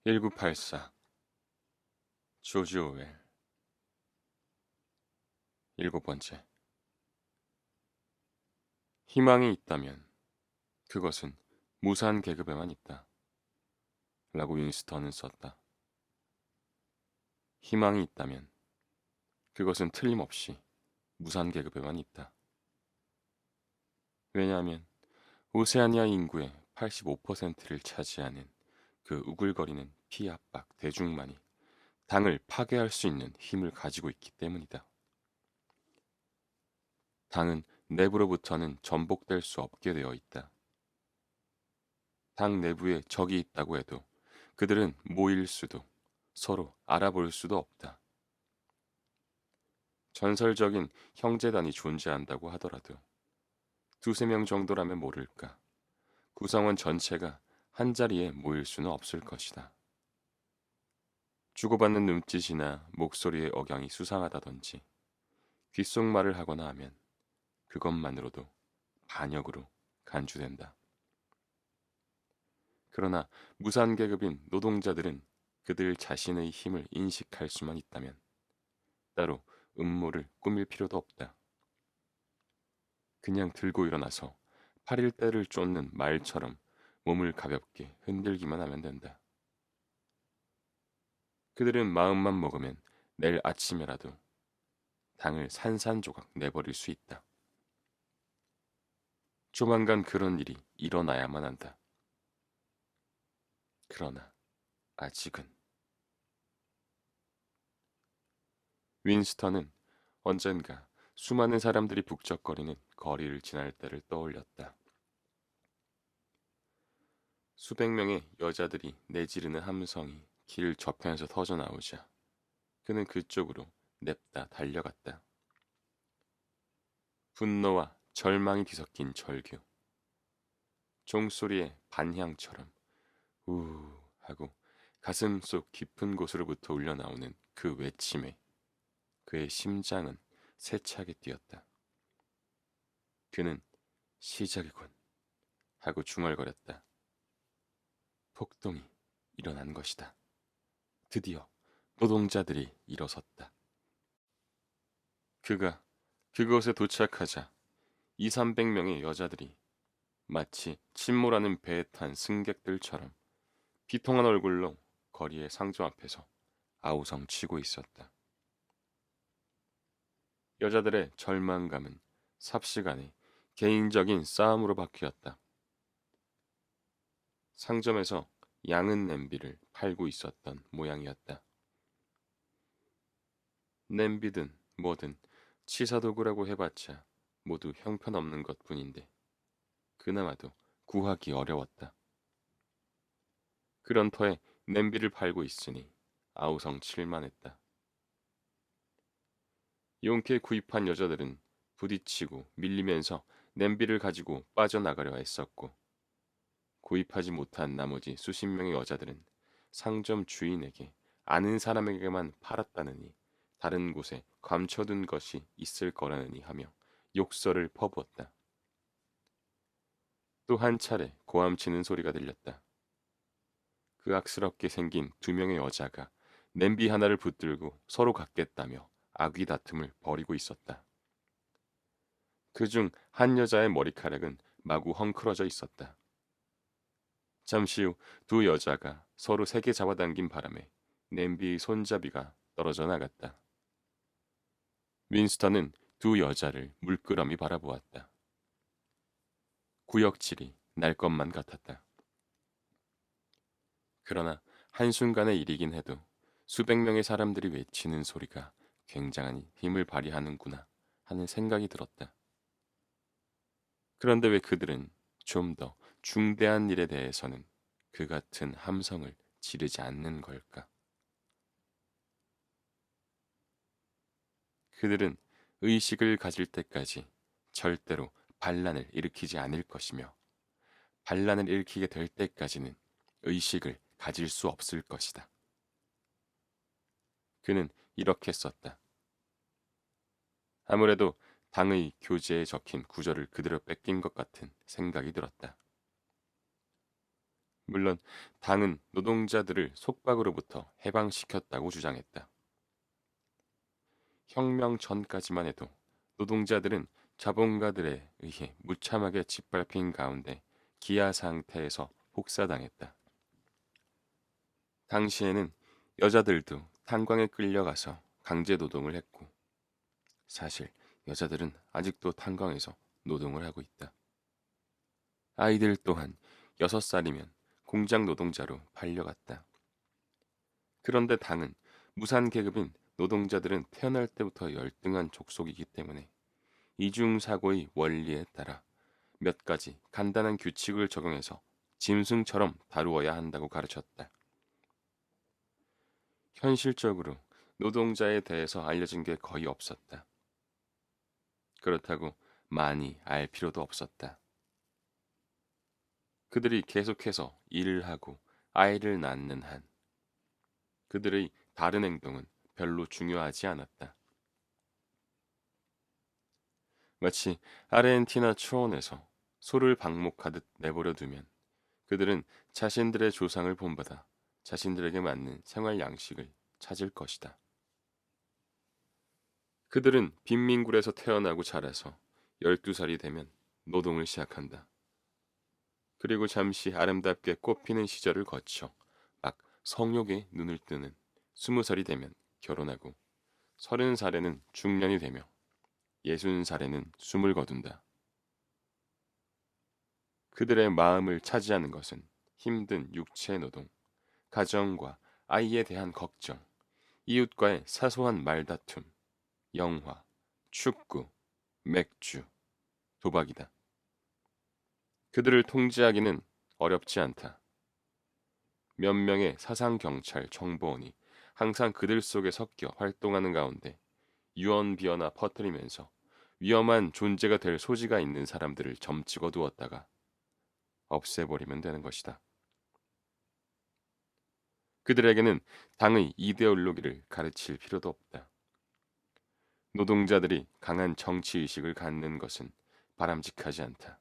1984 조지 오웰. 일곱 번째. 희망이 있다면 그것은 무사한 계급에만 있다. 라고 윈스턴은 썼다. 희망이 있다면 그것은 틀림없이 무사한 계급에만 있다. 왜냐하면 오세아니아 인구의 85%를 차지하는 그 우글거리는 피압박 대중만이 당을 파괴할 수 있는 힘을 가지고 있기 때문이다. 당은 내부로부터는 전복될 수 없게 되어 있다. 당 내부에 적이 있다고 해도 그들은 모일 수도 서로 알아볼 수도 없다. 전설적인 형제단이 존재한다고 하더라도 두세 명 정도라면 모를까. 구성원 전체가 한자리에 모일 수는 없을 것이다. 주고받는 눈짓이나 목소리의 억양이 수상하다든지 귓속말을 하거나 하면 그것만으로도 반역으로 간주된다. 그러나 무산계급인 노동자들은 그들 자신의 힘을 인식할 수만 있다면 따로 음모를 꾸밀 필요도 없다. 그냥 들고 일어나서 8일대를 쫓는 말처럼 몸을 가볍게 흔들기만 하면 된다. 그들은 마음만 먹으면 내일 아침에라도 당을 산산조각 내버릴 수 있다. 조만간 그런 일이 일어나야만 한다. 그러나 아직은. 윈스턴은 언젠가 수많은 사람들이 북적거리는 거리를 지날 때를 떠올렸다. 수백 명의 여자들이 내지르는 함성이 길 저편에서 터져 나오자 그는 그쪽으로 냅다 달려갔다. 분노와 절망이 뒤섞인 절규. 종소리의 반향처럼 우 하고 가슴 속 깊은 곳으로부터 울려나오는 그 외침에 그의 심장은 세차게 뛰었다. 그는 시작이군 하고 중얼거렸다. 폭동이 일어난 것이다. 드디어 노동자들이 일어섰다. 그가 그곳에 도착하자 2, 300명의 여자들이 마치 침몰하는 배에 탄 승객들처럼 비통한 얼굴로 거리의 상점 앞에서 아우성 치고 있었다. 여자들의 절망감은 삽시간에 개인적인 싸움으로 바뀌었다. 상점에서 양은 냄비를 팔고 있었던 모양이었다. 냄비든 뭐든 치사도구라고 해봤자 모두 형편없는 것뿐인데 그나마도 구하기 어려웠다. 그런 터에 냄비를 팔고 있으니 아우성 칠만했다. 용케 구입한 여자들은 부딪히고 밀리면서 냄비를 가지고 빠져나가려 했었고 구입하지 못한 나머지 수십 명의 여자들은 상점 주인에게 아는 사람에게만 팔았다느니 다른 곳에 감춰둔 것이 있을 거라느니 하며 욕설을 퍼부었다. 또 한 차례 고함치는 소리가 들렸다. 그 악스럽게 생긴 두 명의 여자가 냄비 하나를 붙들고 서로 갖겠다며 아귀 다툼을 벌이고 있었다. 그중 한 여자의 머리카락은 마구 헝클어져 있었다. 잠시 후 두 여자가 서로 세게 잡아당긴 바람에 냄비의 손잡이가 떨어져 나갔다. 윈스턴은 두 여자를 물끄러미 바라보았다. 구역질이 날 것만 같았다. 그러나 한순간의 일이긴 해도 수백 명의 사람들이 외치는 소리가 굉장한 힘을 발휘하는구나 하는 생각이 들었다. 그런데 왜 그들은 좀 더 중대한 일에 대해서는 그 같은 함성을 지르지 않는 걸까? 그들은 의식을 가질 때까지 절대로 반란을 일으키지 않을 것이며 반란을 일으키게 될 때까지는 의식을 가질 수 없을 것이다. 그는 이렇게 썼다. 아무래도 당의 교재에 적힌 구절을 그대로 뺏긴 것 같은 생각이 들었다. 물론 당은 노동자들을 속박으로부터 해방시켰다고 주장했다. 혁명 전까지만 해도 노동자들은 자본가들에 의해 무참하게 짓밟힌 가운데 기아 상태에서 복사당했다. 당시에는 여자들도 탄광에 끌려가서 강제 노동을 했고, 사실 여자들은 아직도 탄광에서 노동을 하고 있다. 아이들 또한 6살이면 공장 노동자로 팔려갔다. 그런데 당은 무산계급인 노동자들은 태어날 때부터 열등한 족속이기 때문에 이중사고의 원리에 따라 몇 가지 간단한 규칙을 적용해서 짐승처럼 다루어야 한다고 가르쳤다. 현실적으로 노동자에 대해서 알려진 게 거의 없었다. 그렇다고 많이 알 필요도 없었다. 그들이 계속해서 일을 하고 아이를 낳는 한 그들의 다른 행동은 별로 중요하지 않았다. 마치 아르헨티나 초원에서 소를 방목하듯 내버려 두면 그들은 자신들의 조상을 본받아 자신들에게 맞는 생활 양식을 찾을 것이다. 그들은 빈민굴에서 태어나고 자라서 12살이 되면 노동을 시작한다. 그리고 잠시 아름답게 꽃피는 시절을 거쳐 막 성욕에 눈을 뜨는 20살이 되면 결혼하고 30살에는 중년이 되며 60살에는 숨을 거둔다. 그들의 마음을 차지하는 것은 힘든 육체 노동, 가정과 아이에 대한 걱정, 이웃과의 사소한 말다툼, 영화, 축구, 맥주, 도박이다. 그들을 통제하기는 어렵지 않다. 몇 명의 사상경찰 정보원이 항상 그들 속에 섞여 활동하는 가운데 유언비어나 퍼뜨리면서 위험한 존재가 될 소지가 있는 사람들을 점찍어 두었다가 없애버리면 되는 것이다. 그들에게는 당의 이데올로기를 가르칠 필요도 없다. 노동자들이 강한 정치의식을 갖는 것은 바람직하지 않다.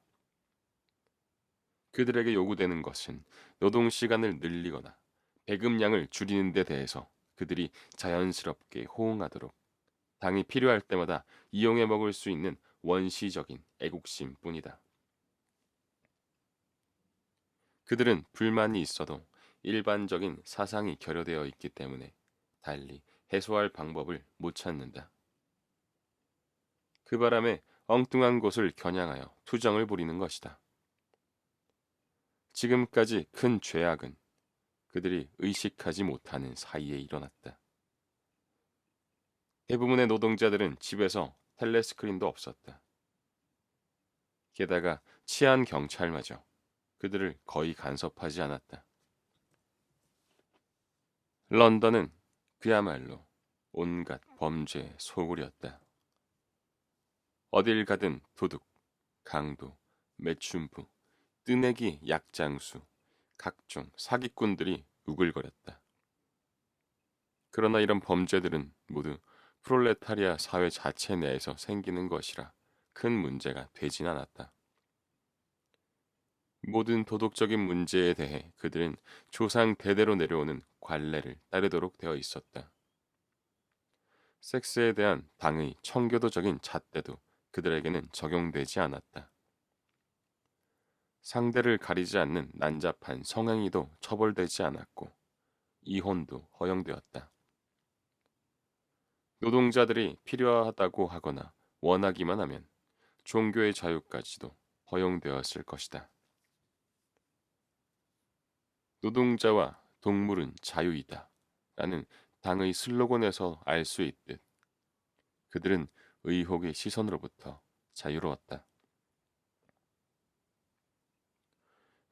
그들에게 요구되는 것은 노동 시간을 늘리거나 배급량을 줄이는 데 대해서 그들이 자연스럽게 호응하도록 당이 필요할 때마다 이용해 먹을 수 있는 원시적인 애국심 뿐이다. 그들은 불만이 있어도 일반적인 사상이 결여되어 있기 때문에 달리 해소할 방법을 못 찾는다. 그 바람에 엉뚱한 곳을 겨냥하여 투정을 부리는 것이다. 지금까지 큰 죄악은 그들이 의식하지 못하는 사이에 일어났다. 대부분의 노동자들은 집에서 텔레스크린도 없었다. 게다가 치안 경찰마저 그들을 거의 간섭하지 않았다. 런던은 그야말로 온갖 범죄의 소굴이었다. 어딜 가든 도둑, 강도, 매춘부, 뜨내기 약장수, 각종 사기꾼들이 우글거렸다. 그러나 이런 범죄들은 모두 프롤레타리아 사회 자체 내에서 생기는 것이라 큰 문제가 되진 않았다. 모든 도덕적인 문제에 대해 그들은 조상 대대로 내려오는 관례를 따르도록 되어 있었다. 섹스에 대한 당의 청교도적인 잣대도 그들에게는 적용되지 않았다. 상대를 가리지 않는 난잡한 성행위도 처벌되지 않았고 이혼도 허용되었다. 노동자들이 필요하다고 하거나 원하기만 하면 종교의 자유까지도 허용되었을 것이다. 노동자와 동물은 자유이다 라는 당의 슬로건에서 알 수 있듯 그들은 의혹의 시선으로부터 자유로웠다.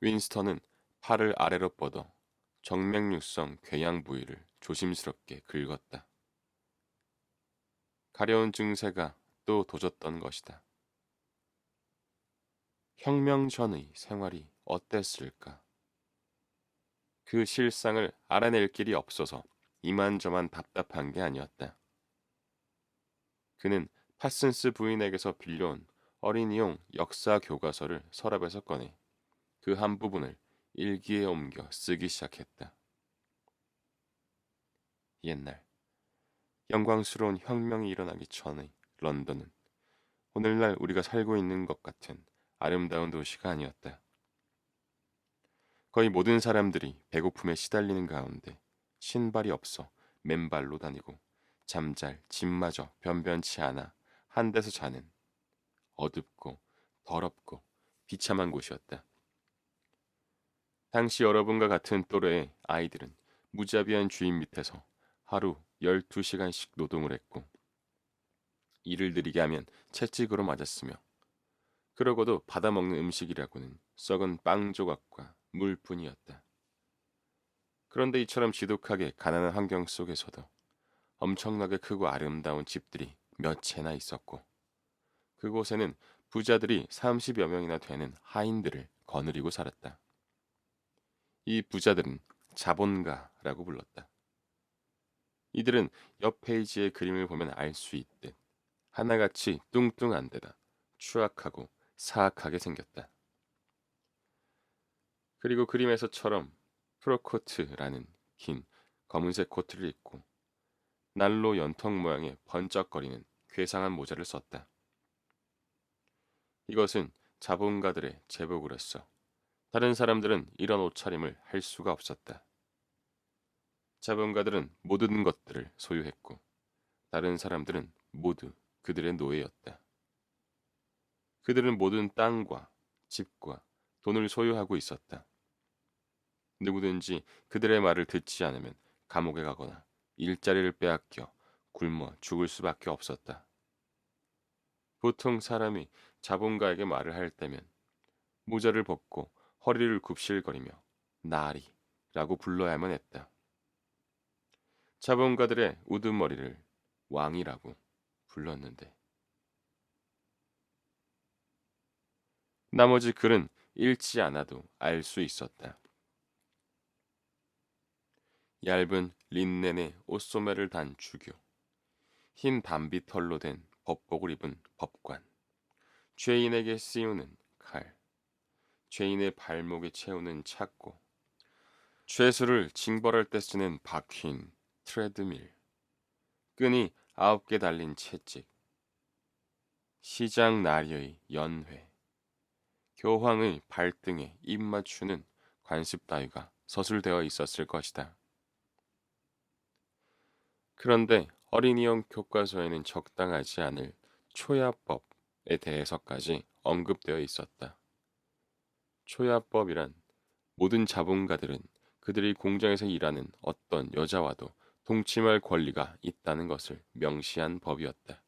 윈스턴은 팔을 아래로 뻗어 정맥류성 궤양 부위를 조심스럽게 긁었다. 가려운 증세가 또 도졌던 것이다. 혁명 전의 생활이 어땠을까? 그 실상을 알아낼 길이 없어서 이만저만 답답한 게 아니었다. 그는 파슨스 부인에게서 빌려온 어린이용 역사 교과서를 서랍에서 꺼내 그 한 부분을 일기에 옮겨 쓰기 시작했다. 옛날 영광스러운 혁명이 일어나기 전의 런던은 오늘날 우리가 살고 있는 것 같은 아름다운 도시가 아니었다. 거의 모든 사람들이 배고픔에 시달리는 가운데 신발이 없어 맨발로 다니고 잠잘 집마저 변변치 않아 한 데서 자는 어둡고 더럽고 비참한 곳이었다. 당시 여러분과 같은 또래의 아이들은 무자비한 주인 밑에서 하루 12시간씩 노동을 했고 일을 느리게 하면 채찍으로 맞았으며 그러고도 받아먹는 음식이라고는 썩은 빵 조각과 물뿐이었다. 그런데 이처럼 지독하게 가난한 환경 속에서도 엄청나게 크고 아름다운 집들이 몇 채나 있었고 그곳에는 부자들이 30여 명이나 되는 하인들을 거느리고 살았다. 이 부자들은 자본가라고 불렀다. 이들은 옆 페이지의 그림을 보면 알 수 있듯 하나같이 뚱뚱한 데다 추악하고 사악하게 생겼다. 그리고 그림에서처럼 프로코트라는 긴 검은색 코트를 입고 난로 연통 모양의 번쩍거리는 괴상한 모자를 썼다. 이것은 자본가들의 제복으로서 다른 사람들은 이런 옷차림을 할 수가 없었다. 자본가들은 모든 것들을 소유했고 다른 사람들은 모두 그들의 노예였다. 그들은 모든 땅과 집과 돈을 소유하고 있었다. 누구든지 그들의 말을 듣지 않으면 감옥에 가거나 일자리를 빼앗겨 굶어 죽을 수밖에 없었다. 보통 사람이 자본가에게 말을 할 때면 모자를 벗고 허리를 굽실거리며 나리라고 불러야만 했다. 자본가들의 우두머리를 왕이라고 불렀는데 나머지 글은 읽지 않아도 알 수 있었다. 얇은 린넨의 옷소매를 단 주교, 흰 담비털로 된 법복을 입은 법관, 죄인에게 씌우는 칼, 죄인의 발목에 채우는 착고, 죄수를 징벌할 때 쓰는 바퀴인 트레드밀, 끈이 9개 달린 채찍, 시장 나리의 연회, 교황의 발등에 입 맞추는 관습 따위가 서술되어 있었을 것이다. 그런데 어린이용 교과서에는 적당하지 않을 초야법에 대해서까지 언급되어 있었다. 초야법이란 모든 자본가들은 그들이 공장에서 일하는 어떤 여자와도 동침할 권리가 있다는 것을 명시한 법이었다.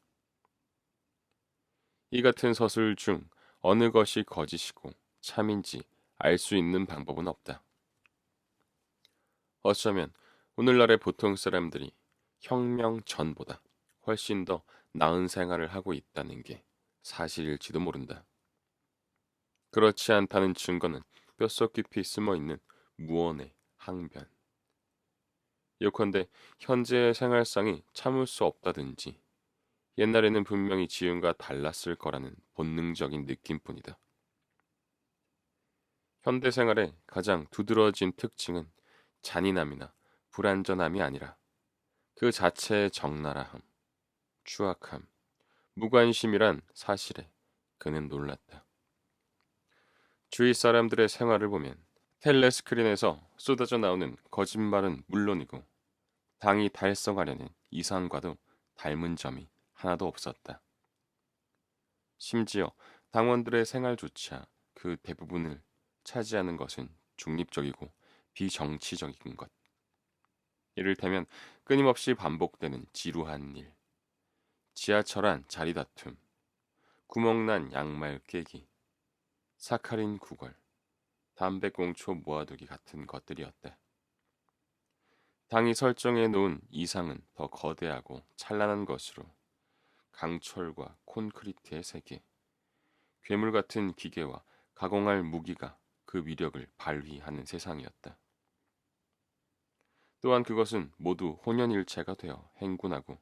이 같은 서술 중 어느 것이 거짓이고 참인지 알 수 있는 방법은 없다. 어쩌면 오늘날의 보통 사람들이 혁명 전보다 훨씬 더 나은 생활을 하고 있다는 게 사실일지도 모른다. 그렇지 않다는 증거는 뼛속 깊이 숨어있는 무언의 항변. 예컨대 현재의 생활상이 참을 수 없다든지 옛날에는 분명히 지금과 달랐을 거라는 본능적인 느낌뿐이다. 현대 생활의 가장 두드러진 특징은 잔인함이나 불완전함이 아니라 그 자체의 적나라함, 추악함, 무관심이란 사실에 그는 놀랐다. 주위 사람들의 생활을 보면 텔레스크린에서 쏟아져 나오는 거짓말은 물론이고 당이 달성하려는 이상과도 닮은 점이 하나도 없었다. 심지어 당원들의 생활조차 그 대부분을 차지하는 것은 중립적이고 비정치적인 것. 이를테면 끊임없이 반복되는 지루한 일, 지하철 안 자리 다툼, 구멍난 양말 깨기, 사카린 구걸, 담배꽁초 모아두기 같은 것들이었다. 당이 설정해 놓은 이상은 더 거대하고 찬란한 것으로 강철과 콘크리트의 세계, 괴물 같은 기계와 가공할 무기가 그 위력을 발휘하는 세상이었다. 또한 그것은 모두 혼연일체가 되어 행군하고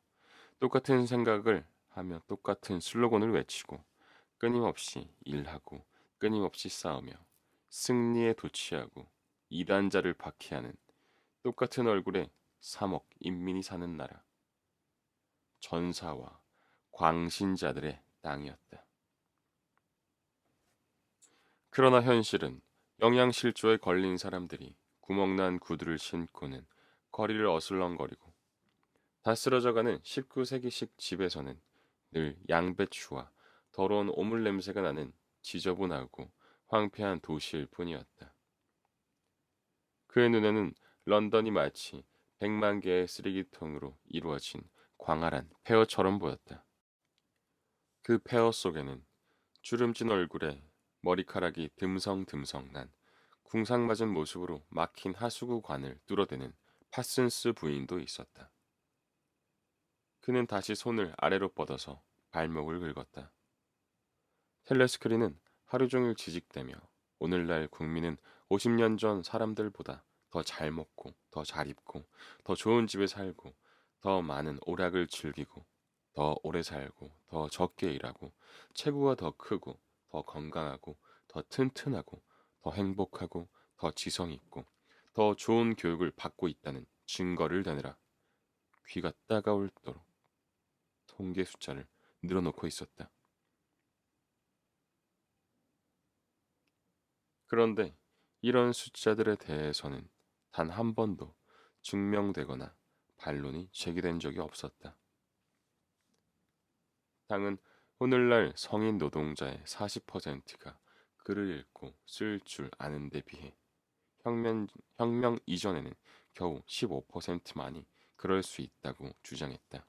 똑같은 생각을 하며 똑같은 슬로건을 외치고 끊임없이 일하고 끊임없이 싸우며 승리에 도취하고 이단자를 박해하는 똑같은 얼굴의 3억 인민이 사는 나라. 전사와 광신자들의 땅이었다. 그러나 현실은 영양실조에 걸린 사람들이 구멍난 구두를 신고는 거리를 어슬렁거리고 다 쓰러져가는 19세기식 집에서는 늘 양배추와 더러운 오물 냄새가 나는 지저분하고 황폐한 도시일 뿐이었다. 그의 눈에는 런던이 마치 100만 개의 쓰레기통으로 이루어진 광활한 폐허처럼 보였다. 그 폐허 속에는 주름진 얼굴에 머리카락이 듬성듬성 난 궁상맞은 모습으로 막힌 하수구 관을 뚫어대는 파슨스 부인도 있었다. 그는 다시 손을 아래로 뻗어서 발목을 긁었다. 텔레스크린은 하루 종일 지직대며 오늘날 국민은 50년 전 사람들보다 더 잘 먹고 더 잘 입고 더 좋은 집에 살고 더 많은 오락을 즐기고 더 오래 살고 더 적게 일하고 체구가 더 크고 더 건강하고 더 튼튼하고 더 행복하고 더 지성 있고 더 좋은 교육을 받고 있다는 증거를 대느라 귀가 따가울도록 통계 숫자를 늘어놓고 있었다. 그런데 이런 숫자들에 대해서는 단 한 번도 증명되거나 반론이 제기된 적이 없었다. 당은 오늘날 성인 노동자의 40%가 글을 읽고 쓸 줄 아는 데 비해 혁명 이전에는 겨우 15%만이 그럴 수 있다고 주장했다.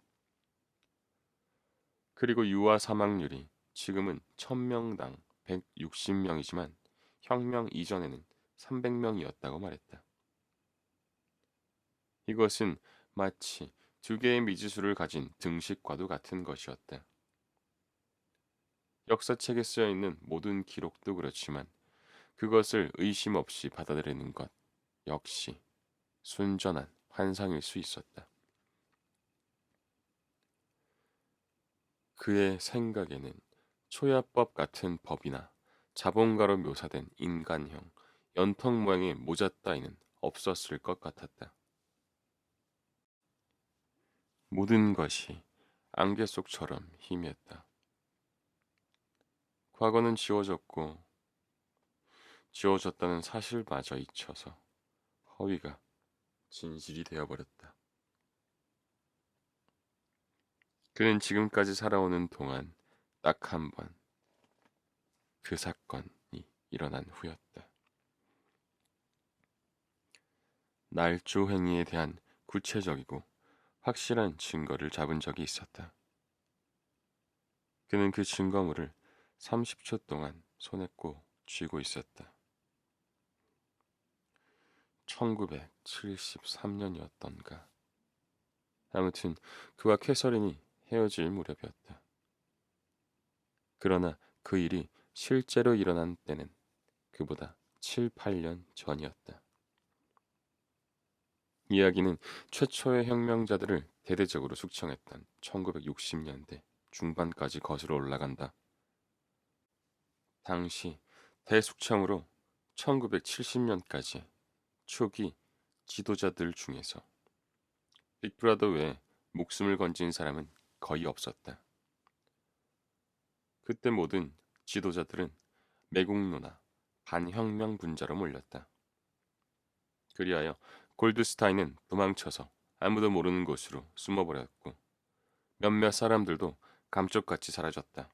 그리고 유아 사망률이 지금은 1000명당 160명이지만 혁명 이전에는 300명이었다고 말했다. 이것은 마치 두 개의 미지수를 가진 등식과도 같은 것이었다. 역사책에 쓰여 있는 모든 기록도 그렇지만 그것을 의심 없이 받아들이는 것 역시 순전한 환상일 수 있었다. 그의 생각에는 초야법 같은 법이나 자본가로 묘사된 인간형, 연통 모양의 모자 따위는 없었을 것 같았다. 모든 것이 안개 속처럼 희미했다. 과거는 지워졌고 지워졌다는 사실마저 잊혀서 허위가 진실이 되어버렸다. 그는 지금까지 살아오는 동안 딱 한 번 그 사건이 일어난 후였다. 날조 행위에 대한 구체적이고 확실한 증거를 잡은 적이 있었다. 그는 그 증거물을 30초 동안 손에 꼭 쥐고 있었다. 1973년이었던가. 아무튼 그와 캐서린이 헤어질 무렵이었다. 그러나 그 일이 실제로 일어난 때는 그보다 7, 8년 전이었다. 이야기는 최초의 혁명자들을 대대적으로 숙청했던 1960년대 중반까지 거슬러 올라간다. 당시 대숙청으로 1970년까지 초기 지도자들 중에서 빅브라더 외에 목숨을 건진 사람은 거의 없었다. 그때 모든 지도자들은 매국노나 반혁명 분자로 몰렸다. 그리하여 골드스타인은 도망쳐서 아무도 모르는 곳으로 숨어버렸고 몇몇 사람들도 감쪽같이 사라졌다.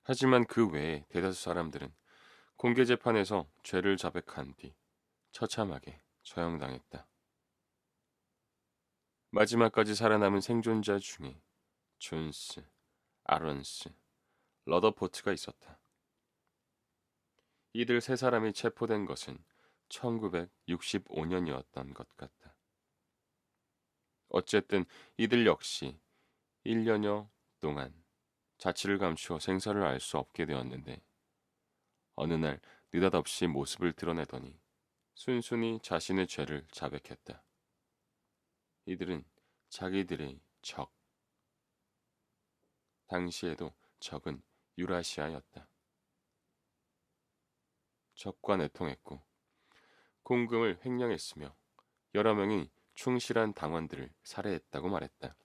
하지만 그 외에 대다수 사람들은 공개 재판에서 죄를 자백한 뒤 처참하게 처형당했다. 마지막까지 살아남은 생존자 중에 존스, 아런스, 러더포트가 있었다. 이들 세 사람이 체포된 것은 1965년이었던 것 같다. 어쨌든 이들 역시 1년여 동안 자취를 감추어 생사를 알 수 없게 되었는데 어느 날 느닷없이 모습을 드러내더니 순순히 자신의 죄를 자백했다. 이들은 자기들의 적, 당시에도 적은 유라시아였다. 적과 내통했고 공금을 횡령했으며 여러 명이 충실한 당원들을 살해했다고 말했다.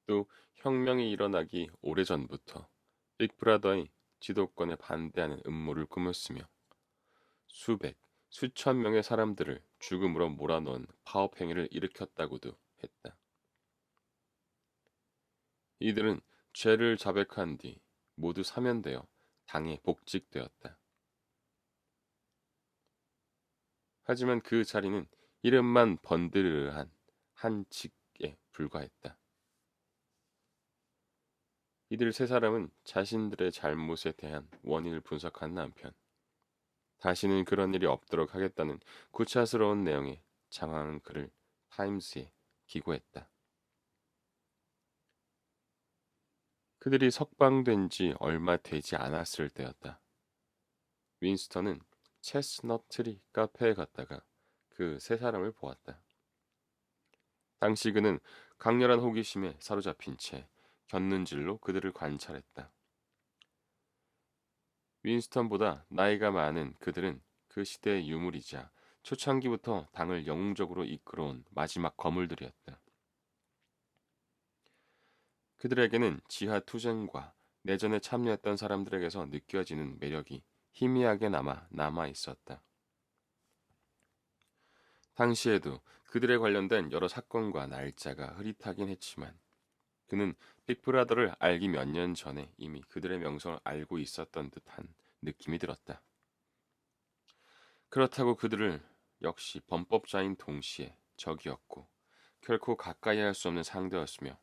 또 혁명이 일어나기 오래전부터 빅브라더의 지도권에 반대하는 음모를 꾸몄으며 수백, 수천 명의 사람들을 죽음으로 몰아넣은 파업 행위를 일으켰다고도 했다. 이들은 죄를 자백한 뒤 모두 사면되어 당에 복직되었다. 하지만 그 자리는 이름만 번드르르한 한 직에 불과했다. 이들 세 사람은 자신들의 잘못에 대한 원인을 분석한 한편 다시는 그런 일이 없도록 하겠다는 구차스러운 내용의 장황한 글을 타임스에 기고했다. 그들이 석방된 지 얼마 되지 않았을 때였다. 윈스턴은 체스넛 트리 카페에 갔다가 그 세 사람을 보았다. 당시 그는 강렬한 호기심에 사로잡힌 채 곁눈질로 그들을 관찰했다. 윈스턴보다 나이가 많은 그들은 그 시대의 유물이자 초창기부터 당을 영웅적으로 이끌어온 마지막 거물들이었다. 그들에게는 지하 투쟁과 내전에 참여했던 사람들에게서 느껴지는 매력이 희미하게 남아 있었다. 당시에도 그들에 관련된 여러 사건과 날짜가 흐릿하긴 했지만 그는 빅브라더를 알기 몇 년 전에 이미 그들의 명성을 알고 있었던 듯한 느낌이 들었다. 그렇다고 그들을 역시 범법자인 동시에 적이었고 결코 가까이 할 수 없는 상대였으며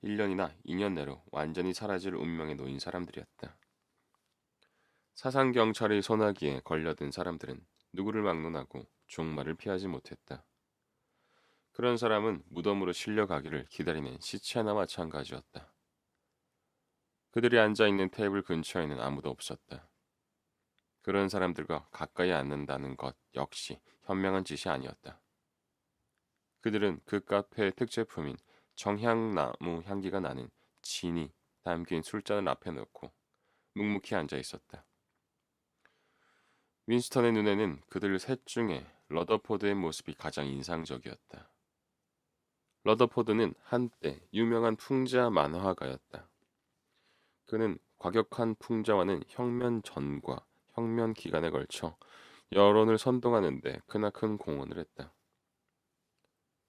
1년이나 2년 내로 완전히 사라질 운명에 놓인 사람들이었다. 사상경찰의 소나기에 걸려든 사람들은 누구를 막론하고 종말을 피하지 못했다. 그런 사람은 무덤으로 실려가기를 기다리는 시체나 마찬가지였다. 그들이 앉아있는 테이블 근처에는 아무도 없었다. 그런 사람들과 가까이 앉는다는 것 역시 현명한 짓이 아니었다. 그들은 그 카페의 특제품인 정향나무 향기가 나는 진이 담긴 술잔을 앞에 놓고 묵묵히 앉아 있었다. 윈스턴의 눈에는 그들 셋 중에 러더포드의 모습이 가장 인상적이었다. 러더포드는 한때 유명한 풍자 만화가였다. 그는 과격한 풍자와는 혁명 전과 혁명 기간에 걸쳐 여론을 선동하는 데 크나큰 공헌을 했다.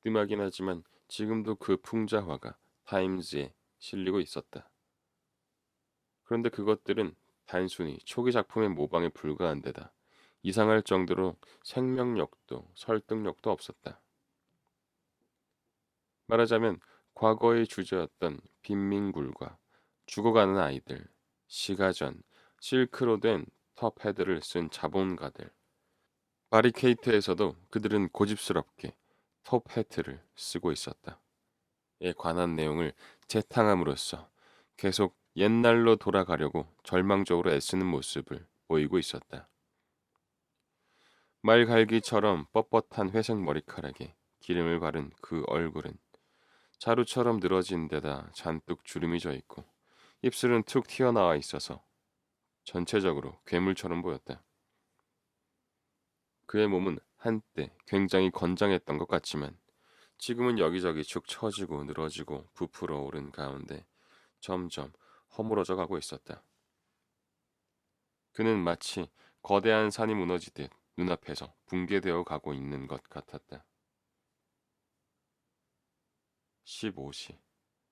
뜸하긴 하지만 지금도 그 풍자화가 타임즈에 실리고 있었다. 그런데 그것들은 단순히 초기 작품의 모방에 불과한 데다 이상할 정도로 생명력도 설득력도 없었다. 말하자면 과거의 주제였던 빈민굴과 죽어가는 아이들, 시가전, 실크로 된 텁헤드를 쓴 자본가들, 바리케이트에서도 그들은 고집스럽게 텁헤트를 쓰고 있었다. 에 관한 내용을 재탕함으로써 계속 옛날로 돌아가려고 절망적으로 애쓰는 모습을 보이고 있었다. 말갈기처럼 뻣뻣한 회색 머리카락에 기름을 바른 그 얼굴은 자루처럼 늘어진 데다 잔뜩 주름이 져 있고 입술은 툭 튀어나와 있어서 전체적으로 괴물처럼 보였다. 그의 몸은 한때 굉장히 건장했던 것 같지만 지금은 여기저기 축 처지고 늘어지고 부풀어 오른 가운데 점점 허물어져 가고 있었다. 그는 마치 거대한 산이 무너지듯 눈앞에서 붕괴되어 가고 있는 것 같았다. 15시.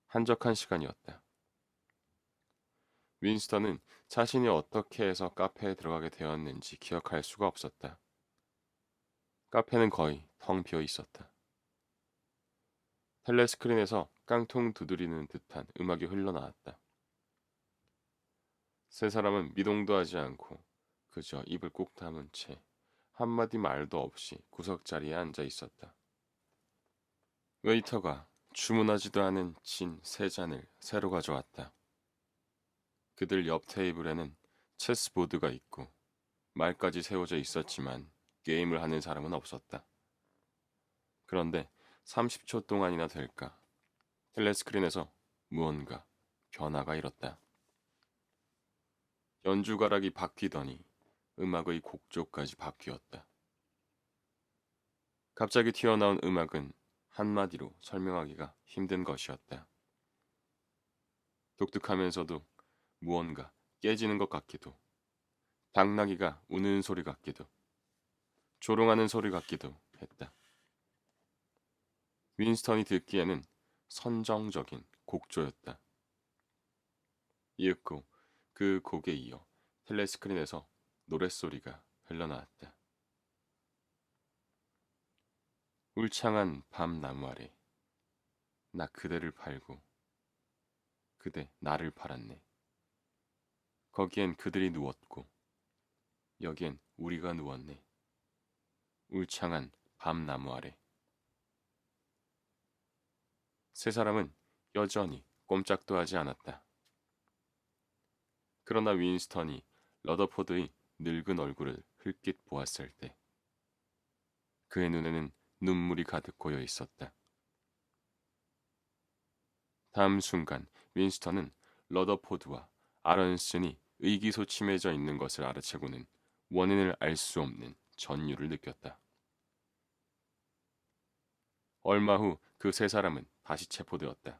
한적한 시간이었다. 윈스턴은 자신이 어떻게 해서 카페에 들어가게 되었는지 기억할 수가 없었다. 카페는 거의 텅 비어 있었다. 텔레스크린에서 깡통 두드리는 듯한 음악이 흘러나왔다. 세 사람은 미동도 하지 않고 그저 입을 꾹 다문 채 한마디 말도 없이 구석자리에 앉아 있었다. 웨이터가 주문하지도 않은 진 세 잔을 새로 가져왔다. 그들 옆 테이블에는 체스보드가 있고 말까지 세워져 있었지만 게임을 하는 사람은 없었다. 그런데 30초 동안이나 될까 텔레스크린에서 무언가 변화가 일었다. 연주가락이 바뀌더니 음악의 곡조까지 바뀌었다. 갑자기 튀어나온 음악은 한마디로 설명하기가 힘든 것이었다. 독특하면서도 무언가 깨지는 것 같기도, 당나귀가 우는 소리 같기도, 조롱하는 소리 같기도 했다. 윈스턴이 듣기에는 선정적인 곡조였다. 이윽고 그 곡에 이어 텔레스크린에서 노랫소리가 흘러나왔다. 울창한 밤나무 아래 나 그대를 팔고 그대 나를 팔았네. 거기엔 그들이 누웠고 여기엔 우리가 누웠네. 울창한 밤나무 아래. 세 사람은 여전히 꼼짝도 하지 않았다. 그러나 윈스턴이 러더포드의 늙은 얼굴을 흘낏 보았을 때 그의 눈에는 눈물이 가득 고여 있었다. 다음 순간 윈스턴은 러더포드와 아런슨이 의기소침해져 있는 것을 알아채고는 원인을 알 수 없는 전율을 느꼈다. 얼마 후 그 세 사람은 다시 체포되었다.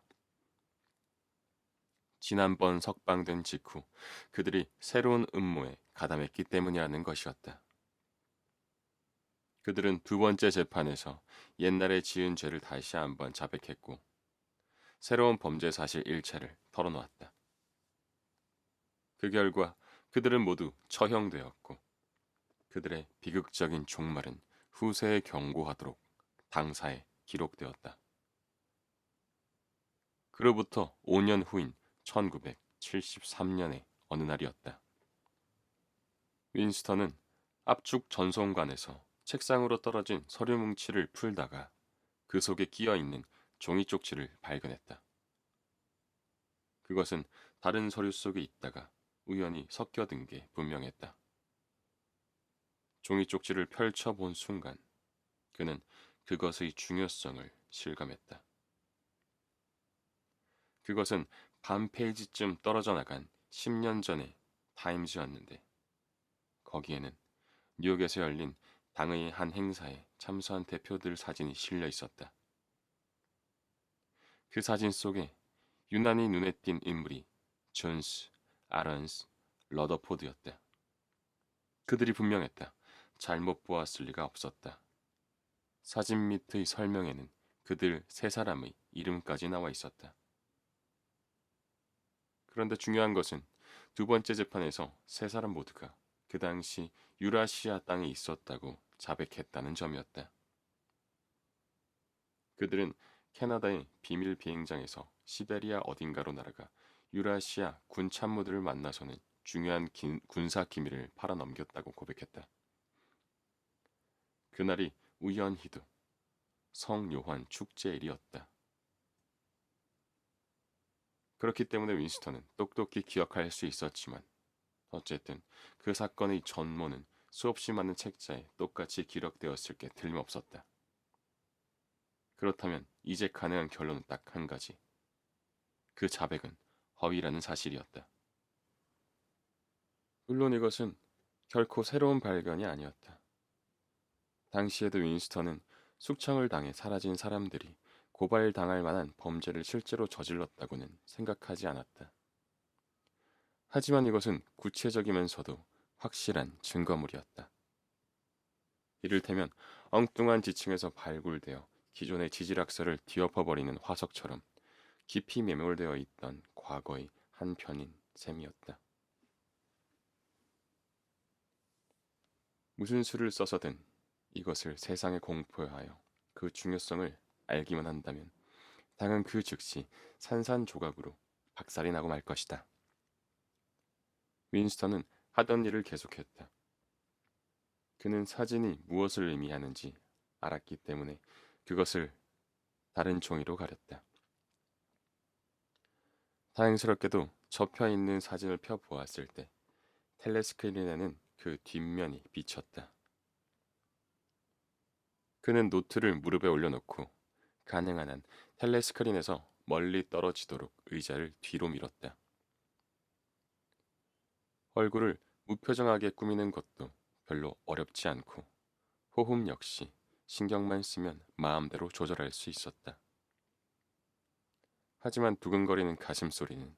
지난번 석방된 직후 그들이 새로운 음모에 가담했기 때문이라는 것이었다. 그들은 두 번째 재판에서 옛날에 지은 죄를 다시 한번 자백했고 새로운 범죄 사실 일체를 털어놓았다. 그 결과 그들은 모두 처형되었고 그들의 비극적인 종말은 후세에 경고하도록 당사에 기록되었다. 그로부터 5년 후인 1973년의 어느 날이었다. 윈스턴은 압축 전송관에서 책상으로 떨어진 서류 뭉치를 풀다가 그 속에 끼어 있는 종이 쪽지를 발견했다. 그것은 다른 서류 속에 있다가 우연히 섞여든 게 분명했다. 종이 쪽지를 펼쳐본 순간 그는 그것의 중요성을 실감했다. 그것은 반 페이지쯤 떨어져 나간 10년 전의 타임즈였는데 거기에는 뉴욕에서 열린 당의 한 행사에 참석한 대표들 사진이 실려 있었다. 그 사진 속에 유난히 눈에 띈 인물이 존스, 아런스, 러더포드였다. 그들이 분명했다. 잘못 보았을 리가 없었다. 사진 밑의 설명에는 그들 세 사람의 이름까지 나와 있었다. 그런데 중요한 것은 두 번째 재판에서 세 사람 모두가 그 당시 유라시아 땅에 있었다고 자백했다는 점이었다. 그들은 캐나다의 비밀 비행장에서 시베리아 어딘가로 날아가 유라시아 군 참모들을 만나서는 중요한 군사 기밀을 팔아넘겼다고 고백했다. 그날이 우연히도 성요한 축제일이었다. 그렇기 때문에 윈스턴은 똑똑히 기억할 수 있었지만 어쨌든 그 사건의 전모는 수없이 많은 책자에 똑같이 기록되었을 게 틀림없었다. 그렇다면 이제 가능한 결론은 딱 한 가지. 그 자백은 허위라는 사실이었다. 물론 이것은 결코 새로운 발견이 아니었다. 당시에도 윈스턴은 숙청을 당해 사라진 사람들이 고발당할 만한 범죄를 실제로 저질렀다고는 생각하지 않았다. 하지만 이것은 구체적이면서도 확실한 증거물이었다. 이를테면 엉뚱한 지층에서 발굴되어 기존의 지질학설을 뒤엎어버리는 화석처럼 깊이 매몰되어 있던 과거의 한 편인 셈이었다. 무슨 수를 써서든 이것을 세상에 공포하여 그 중요성을 알기만 한다면 당은 그 즉시 산산조각으로 박살이 나고 말 것이다. 윈스턴은 하던 일을 계속했다. 그는 사진이 무엇을 의미하는지 알았기 때문에 그것을 다른 종이로 가렸다. 다행스럽게도 접혀 있는 사진을 펴 보았을 때 텔레스크린에는 그 뒷면이 비쳤다. 그는 노트를 무릎에 올려놓고 가능한 한 텔레스크린에서 멀리 떨어지도록 의자를 뒤로 밀었다. 얼굴을 무표정하게 꾸미는 것도 별로 어렵지 않고 호흡 역시 신경만 쓰면 마음대로 조절할 수 있었다. 하지만 두근거리는 가슴 소리는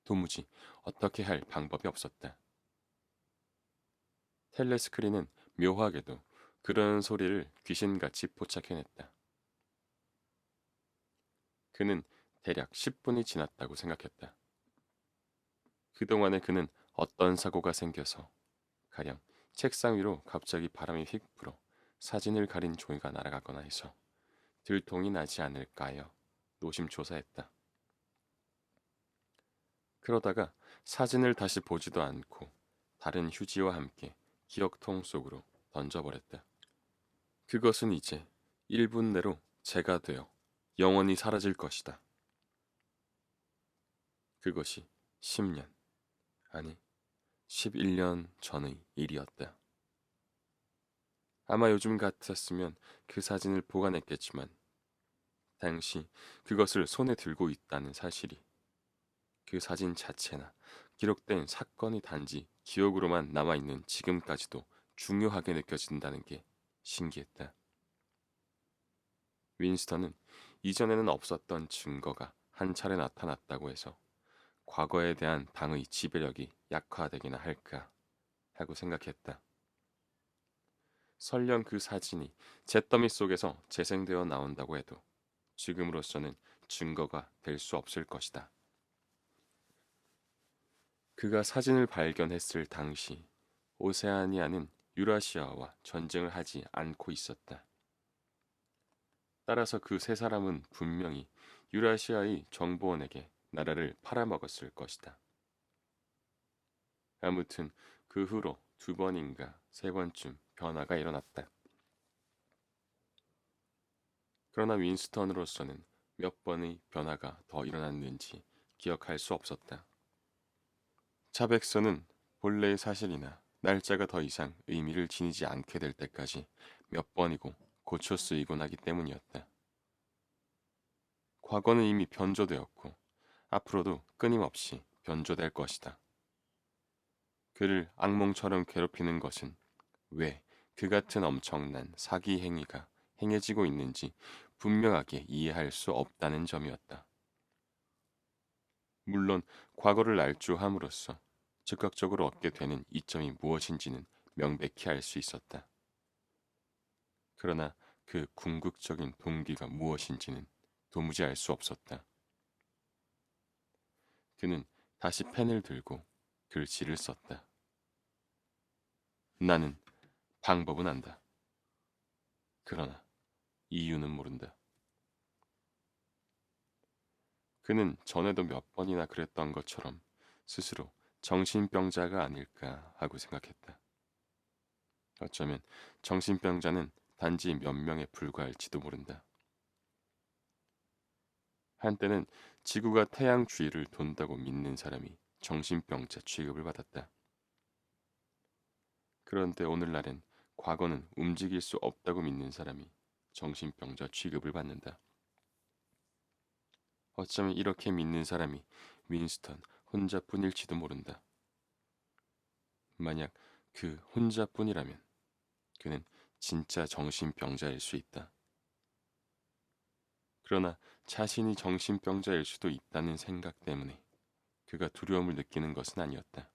도무지 어떻게 할 방법이 없었다. 텔레스크린은 묘하게도 그런 소리를 귀신같이 포착해냈다. 그는 대략 10분이 지났다고 생각했다. 그동안에 그는 어떤 사고가 생겨서 가령 책상 위로 갑자기 바람이 휙 불어 사진을 가린 종이가 날아가거나 해서 들통이 나지 않을까요? 노심초사했다. 그러다가 사진을 다시 보지도 않고 다른 휴지와 함께 기억통 속으로 던져버렸다. 그것은 이제 1분 내로 재가 되어 영원히 사라질 것이다. 그것이 10년, 아니 11년 전의 일이었다. 아마 요즘 같았으면 그 사진을 보관했겠지만 당시 그것을 손에 들고 있다는 사실이 그 사진 자체나 기록된 사건이 단지 기억으로만 남아있는 지금까지도 중요하게 느껴진다는 게 신기했다. 윈스턴은 이전에는 없었던 증거가 한 차례 나타났다고 해서 과거에 대한 당의 지배력이 약화되기나 할까 하고 생각했다. 설령 그 사진이 잿더미 속에서 재생되어 나온다고 해도 지금으로서는 증거가 될 수 없을 것이다. 그가 사진을 발견했을 당시 오세아니아는 유라시아와 전쟁을 하지 않고 있었다. 따라서 그 세 사람은 분명히 유라시아의 정보원에게 나라를 팔아먹었을 것이다. 아무튼 그 후로 2번인가 3번쯤 변화가 일어났다. 그러나 윈스턴으로서는 몇 번의 변화가 더 일어났는지 기억할 수 없었다. 차백서는 본래의 사실이나 날짜가 더 이상 의미를 지니지 않게 될 때까지 몇 번이고 고쳐 쓰이곤 하기 때문이었다. 과거는 이미 변조되었고 앞으로도 끊임없이 변조될 것이다. 그를 악몽처럼 괴롭히는 것은 왜 그 같은 엄청난 사기 행위가 행해지고 있는지 분명하게 이해할 수 없다는 점이었다. 물론 과거를 날조함으로써 즉각적으로 얻게 되는 이점이 무엇인지는 명백히 알 수 있었다. 그러나 그 궁극적인 동기가 무엇인지는 도무지 알 수 없었다. 그는 다시 펜을 들고 글씨를 썼다. 나는 방법은 안다. 그러나 이유는 모른다. 그는 전에도 몇 번이나 그랬던 것처럼 스스로 정신병자가 아닐까 하고 생각했다. 어쩌면 정신병자는 단지 몇 명에 불과할지도 모른다. 한때는 지구가 태양 주위를 돈다고 믿는 사람이 정신병자 취급을 받았다. 그런데 오늘날엔 과거는 움직일 수 없다고 믿는 사람이 정신병자 취급을 받는다. 어쩌면 이렇게 믿는 사람이 윈스턴 혼자뿐일지도 모른다. 만약 그 혼자뿐이라면 그는 진짜 정신병자일 수 있다. 그러나 자신이 정신병자일 수도 있다는 생각 때문에 그가 두려움을 느끼는 것은 아니었다.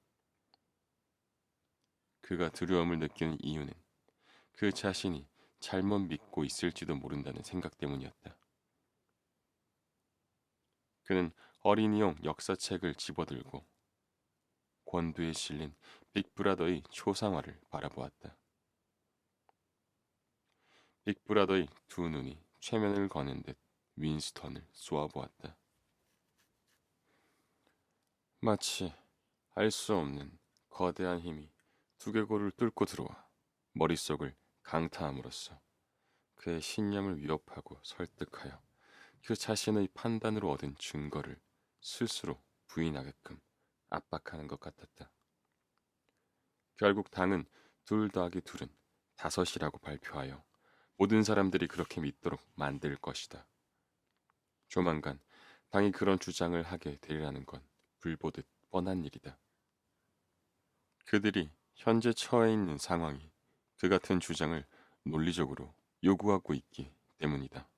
그가 두려움을 느끼는 이유는 그 자신이 잘못 믿고 있을지도 모른다는 생각 때문이었다. 그는 어린이용 역사책을 집어들고 권두에 실린 빅브라더의 초상화를 바라보았다. 빅브라더의 두 눈이 최면을 거는 듯 윈스턴을 쏘아보았다. 마치 알 수 없는 거대한 힘이 두개골을 뚫고 들어와 머릿속을 강타함으로써 그의 신념을 위협하고 설득하여 그 자신의 판단으로 얻은 증거를 스스로 부인하게끔 압박하는 것 같았다. 결국 당은 2 더하기 2은 5이라고 발표하여 모든 사람들이 그렇게 믿도록 만들 것이다. 조만간 당이 그런 주장을 하게 되리라는 건 불보듯 뻔한 일이다. 그들이 현재 처해 있는 상황이 그 같은 주장을 논리적으로 요구하고 있기 때문이다.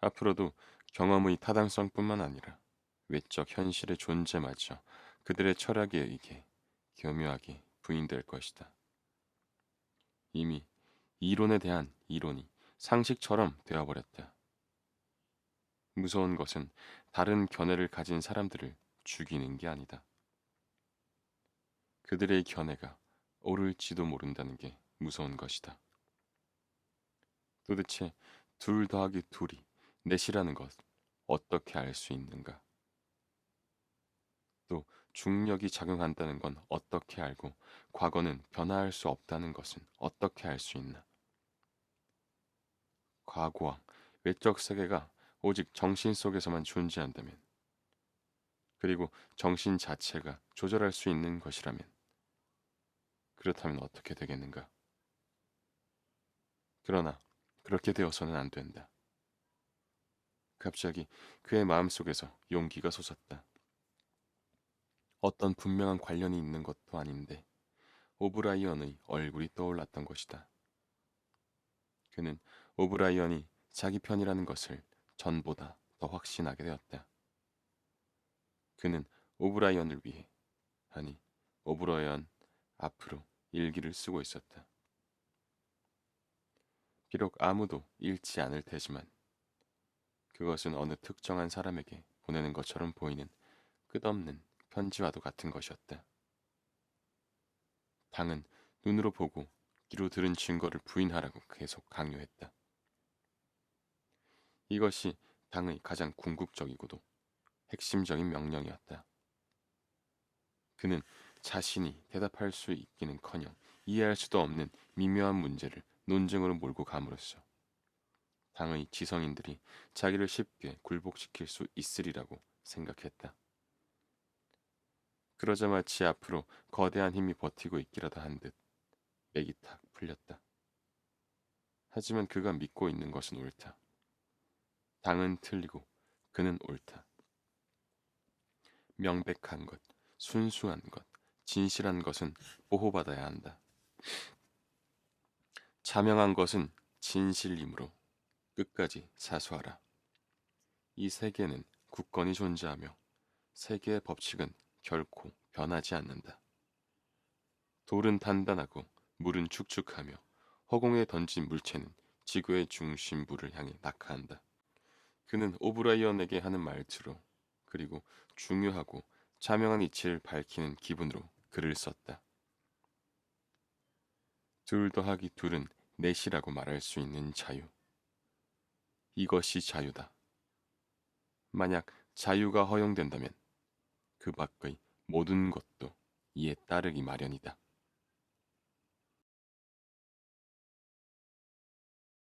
앞으로도 경험의 타당성뿐만 아니라 외적 현실의 존재마저 그들의 철학에 의해 교묘하게 부인될 것이다. 이미 이론에 대한 이론이 상식처럼 되어버렸다. 무서운 것은 다른 견해를 가진 사람들을 죽이는 게 아니다. 그들의 견해가 옳을지도 모른다는 게 무서운 것이다. 도대체 둘 더하기 둘이 넷이라는 것 어떻게 알 수 있는가? 또 중력이 작용한다는 건 어떻게 알고 과거는 변화할 수 없다는 것은 어떻게 알 수 있나? 과거와 외적 세계가 오직 정신 속에서만 존재한다면, 그리고 정신 자체가 조절할 수 있는 것이라면, 그렇다면 어떻게 되겠는가? 그러나 그렇게 되어서는 안 된다. 갑자기 그의 마음속에서 용기가 솟았다. 어떤 분명한 관련이 있는 것도 아닌데 오브라이언의 얼굴이 떠올랐던 것이다. 그는 오브라이언이 자기 편이라는 것을 전보다 더 확신하게 되었다. 그는 오브라이언을 위해, 아니, 오브라이언 앞으로 일기를 쓰고 있었다. 비록 아무도 읽지 않을 테지만 그것은 어느 특정한 사람에게 보내는 것처럼 보이는 끝없는 편지와도 같은 것이었다. 당은 눈으로 보고 귀로 들은 증거를 부인하라고 계속 강요했다. 이것이 당의 가장 궁극적이고도 핵심적인 명령이었다. 그는 자신이 대답할 수 있기는커녕 이해할 수도 없는 미묘한 문제를 논쟁으로 몰고 감으로써 당의 지성인들이 자기를 쉽게 굴복시킬 수 있으리라고 생각했다. 그러자 마치 앞으로 거대한 힘이 버티고 있기라도 한 듯 맥이 탁 풀렸다. 하지만 그가 믿고 있는 것은 옳다. 당은 틀리고 그는 옳다. 명백한 것, 순수한 것, 진실한 것은 보호받아야 한다. 자명한 것은 진실이므로 끝까지 사수하라. 이 세계는 굳건히 존재하며 세계의 법칙은 결코 변하지 않는다. 돌은 단단하고 물은 축축하며 허공에 던진 물체는 지구의 중심부를 향해 낙하한다. 그는 오브라이언에게 하는 말투로, 그리고 중요하고 자명한 이치를 밝히는 기분으로 글을 썼다. 둘 더하기 둘은 넷이라고 말할 수 있는 자유. 이것이 자유다. 만약 자유가 허용된다면 그 밖의 모든 것도 이에 따르기 마련이다.